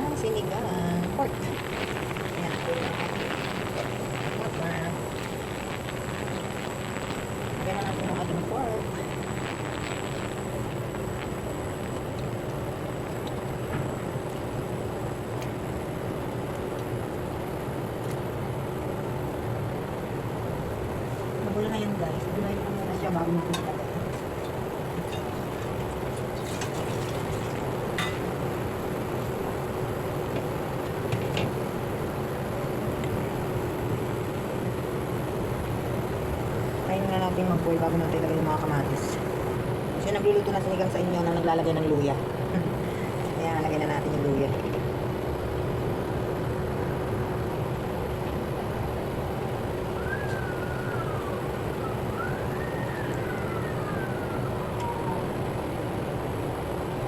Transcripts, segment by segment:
ng sinigang pork. Ayan. Pork. Lagyan na natin yung ating pork. Magulo na yun guys. Gulay ko muna siya bago magpunta. Na natin mag-boil bago natin ilagay yung mga kamatis. Kasi nagluluto na sinigang sa inyo na naglalagay ng luya. Kaya lagay na natin yung luya.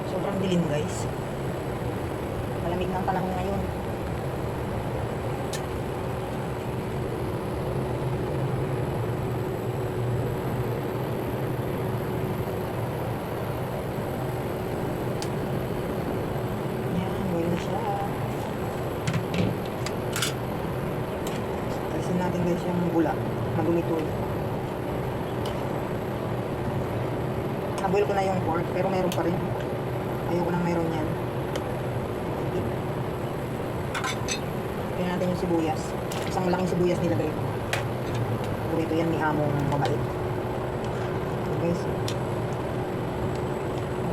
Sobrang dilim guys. Malamig ng panahon ngayon. Natin guys yung bula magumito. Naboil ko na yung pork pero meron pa rin. Ayoko nang meron yan. Kaya natin yung sibuyas. Isang malaking sibuyas nilagay ko. Ito yan ni among mabait. Okay guys.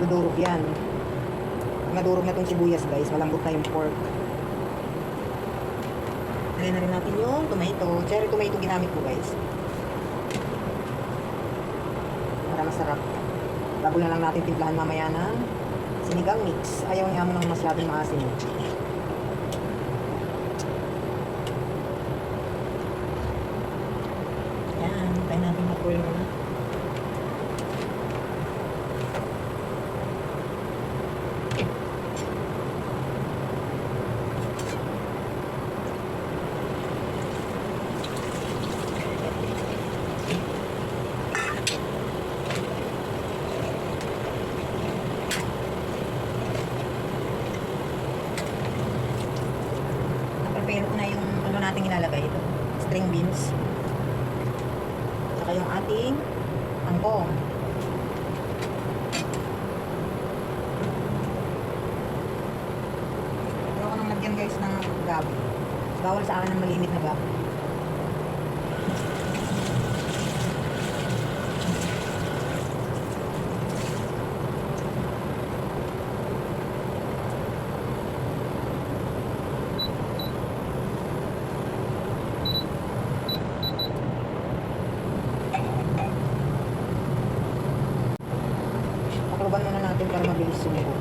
Dudurog yan. Nadurog na itong sibuyas guys. Malambot na yung pork. Lagyan na rin natin yung tomato. Cherry tomato ginamit ko guys. Para masarap. Bago na lang natin timplahan mamaya ng sinigang mix. Ayaw ni amo ng masyadong maasim. Yan. Tayo natin mag-boil muna. Pero na yung ano natin ilalagay ito, string beans, saka yung ating angkong. Ayaw ko nang lagyan guys ng gabi. Bawal sa akin ng maliit na gabi. Takluban muna natin para mabilis sumuko.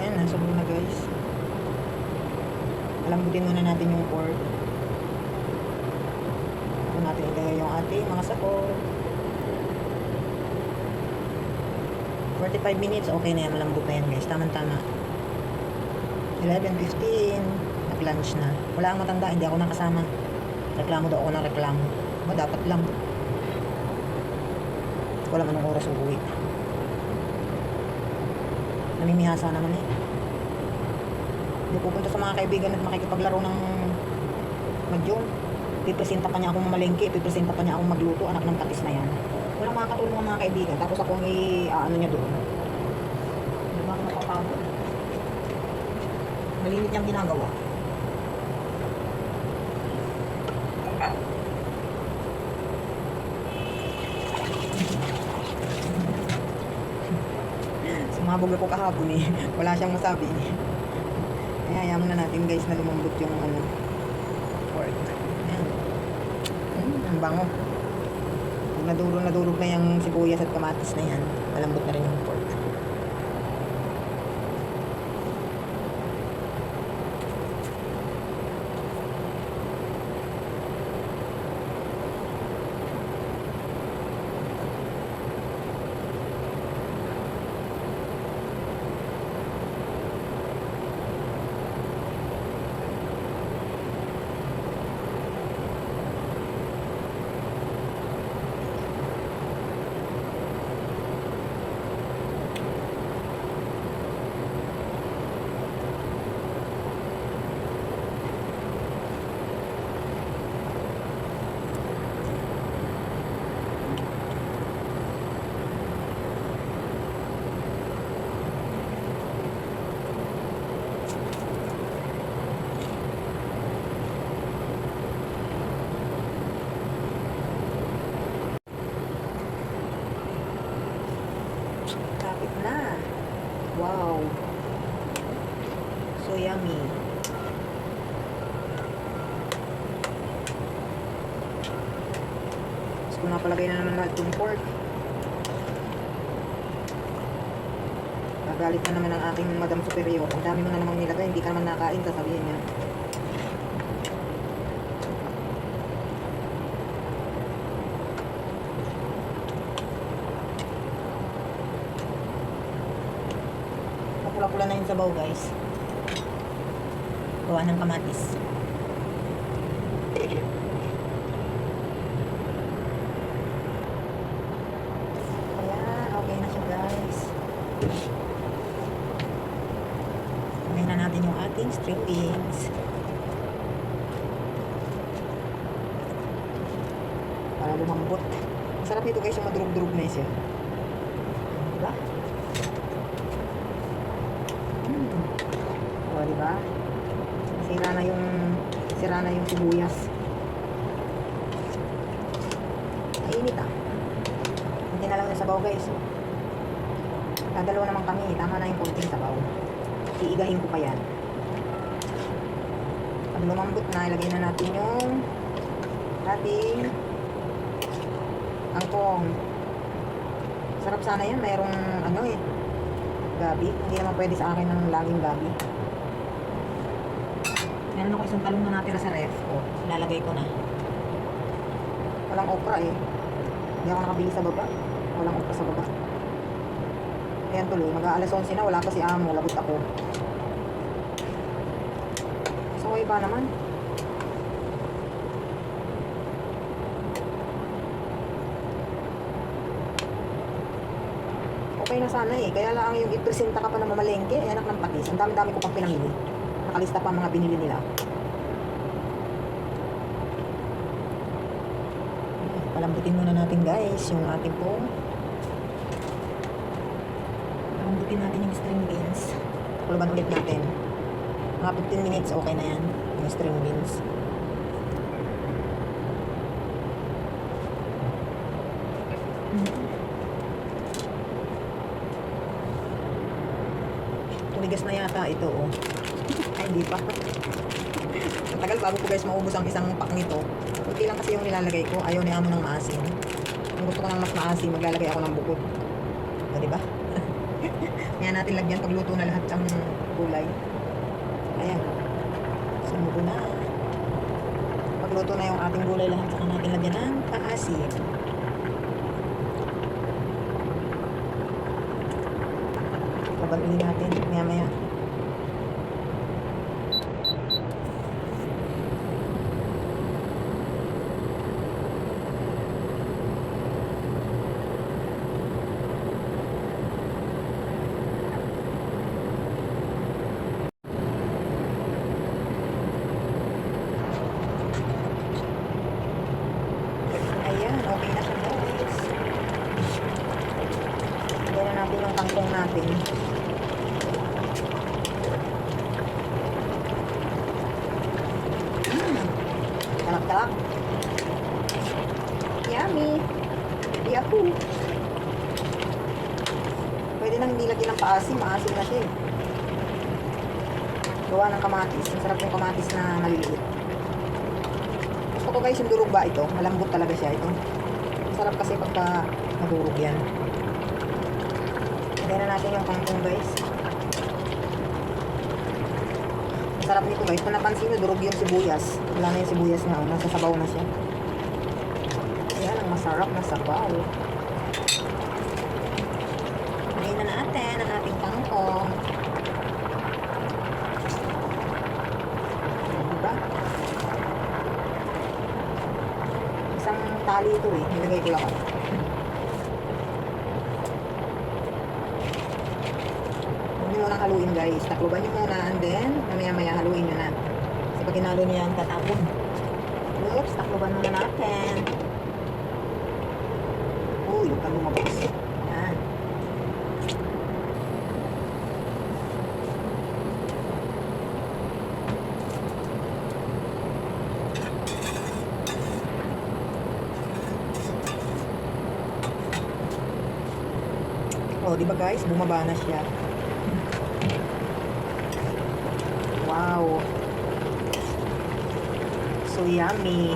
Ayan, nasa muna guys. Lambutin muna natin yung pork. Ako natin ilagay yung ating mga sapor. 45 minutes, okay na yan. Malambot na yan guys. Tama-tama. 11:15. Nag-lunch na. Wala ang matanda, hindi ako nakasama. Reklamo daw ako ng reklamo. Dapat lang. Wala man ng oras uuwi. Namimihasa naman eh. Hindi pupunta sa mga kaibigan at makikipaglaro ng mag-yun. Pipresenta pa niya akong mamalengke, pipresenta pa niya akong magluto, anak ng patis na yan. Walang makakatulong ang mga kaibigan, tapos akong ano niya doon. Hindi ba ako napapagod? Malimit niyang ginagawa. Sumabog ako kahapon eh. Wala siyang masabi. Kaya ayaw na natin guys na lumambot yung pork. Ayan. Ang bango. Pag nadurog na yung sibuyas at kamatis na yan, malambot na rin yung pork. ko napalagay na naman natin yung pork. Gagalit na naman ang aking madam superior. Ang dami mo na namang nilagay, hindi ka naman nakain, sasabihin niya. Pula-pula na yung sabaw, guys. Gawa ng kamatis. Ayan, okay na siya, guys. Lagyan na natin yung ating string beans. Para lumambot. Masarap nito, guys, yung madurog-durog na siya. Diba? O, diba? Sira na yung sibuyas. Mainit ah. Hindi na lang yung sabaw, guys. Dadalawa naman kami. Tama na yung konting sabaw. Iigahin ko pa yan. Pag lumambot na, ilagay na natin yung ating angkong. Sarap sana yan. Mayroong gabi. Hindi naman pwede sa akin ng laging gabi. Meron ako isang talong na natira sa ref. O, lalagay ko na. Walang okra eh. Hindi ako nakabili sa baba. Walang okra sa baba. Ayan tuloy. Mag-aalas 11 na. Wala pa si amo. Lagot ako. Saway pa naman. Okay na sana eh. Kaya lang yung ipresenta ka pa na mamalengke. Ay anak ng patis. Ang dami-dami ko pang pinamili. Nakalista pa ang mga binili nila. Palambutin muna natin, guys, yung ating pong. Palambutin natin yung string beans. Kuluban ulit natin. Mga 15 minutes, okay na yan. Yung string beans. Tumigas na yata ito, oh. Ay, hindi pa. Tagal bago ko, guys, maubos ang isang pack nito. Kunti lang kasi yung nilalagay ko. Ayaw ni amo ng maasim. Kung gusto ko ng mas maasim, maglalagay ako ng bukod. O, diba? Kaya natin lagyan pagluto na lahat ng gulay. Ayan. Sumubo na. Pagluto na yung ating gulay lahat, saka natin lagyan ng paasim. Pabagulin natin. Maya-maya. Natin. Kalak-kalak. Yummy. Yahoo. Pwede nang hindi lagyan ng paasim. Maasim na siya eh. Gawa ng kamatis. Masarap yung kamatis na maliliit. Gusto ko, guys, yung durog ba ito? Malambot talaga siya ito. Masarap kasi pagka madurog yan. Lagyan na natin yung kangkong, guys. Masarap nito, guys. Kung napansin nyo, durog yung sibuyas. Wala na yung sibuyas na. Nasa sabaw na siya. Ayan, ang masarap na sabaw. Lagyan na natin ang ating kangkong. Diba? Isang tali ito eh. Nilagay ko lang ako. Muna haluin, guys. Takluban nyo muna and then mamaya-maya haluin nyo na. Kasi pag hinalo nyo yan, tatapon. Oops, takluban muna natin. Uy, huwag kang lumabas. Yan. Oh, di ba, guys? Bumaba na siya. Wow. So yummy.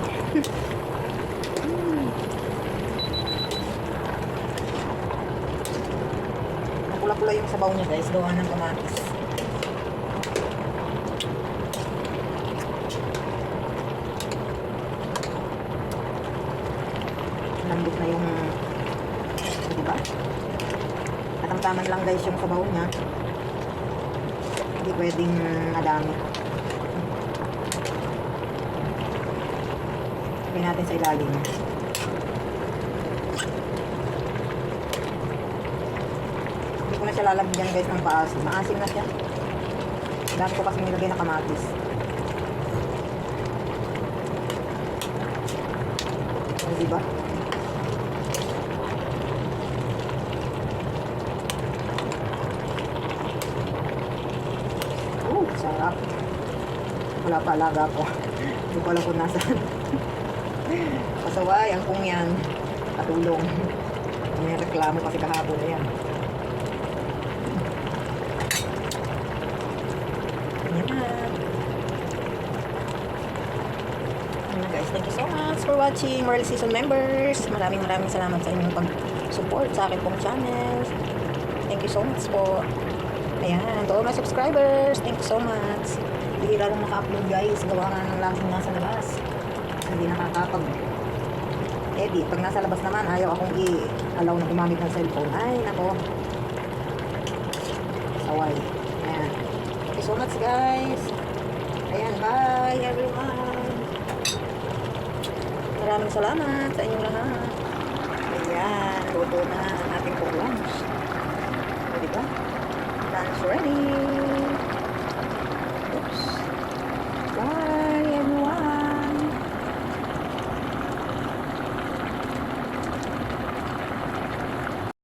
pula-pula yung sabaw niya guys, gawa ng kamatis. Lambot na yung, diba? Katamtaman lang guys yung sabaw niya. Hindi pwedeng madami. Lagyan natin sa ilalim. Hindi ko na siya lalagyan guys ng paasim. Maasim na siya. Dami ko kasi nilagay na kamatis. O, diba? Sarap. Wala pa alaga ko. Hindi ko alam kung nasaan. Pasaway, ang kung yan. Katulong. May reklamo kasi kahapon. Ayan. Ayan na. Ayan na guys. Thank you so much for watching. Merl Season members. Maraming salamat sa inyong pag-support sa akin pong channel. Thank you so much po. Ayan, to all my subscribers, thank you so much. Bihira lang maka-upload guys, gawa nga ng laging nasa labas. Hindi nakakapag-edit. Pag nasa labas naman, ayaw akong i-allow na gumamit ng cellphone. Ay, nako. Saway. Ayan. Thank you so much guys. Ayan, bye everyone. Maraming salamat sa inyong lahat. Ayan, luto na ang ating lunch. O, diba? Lunch ready.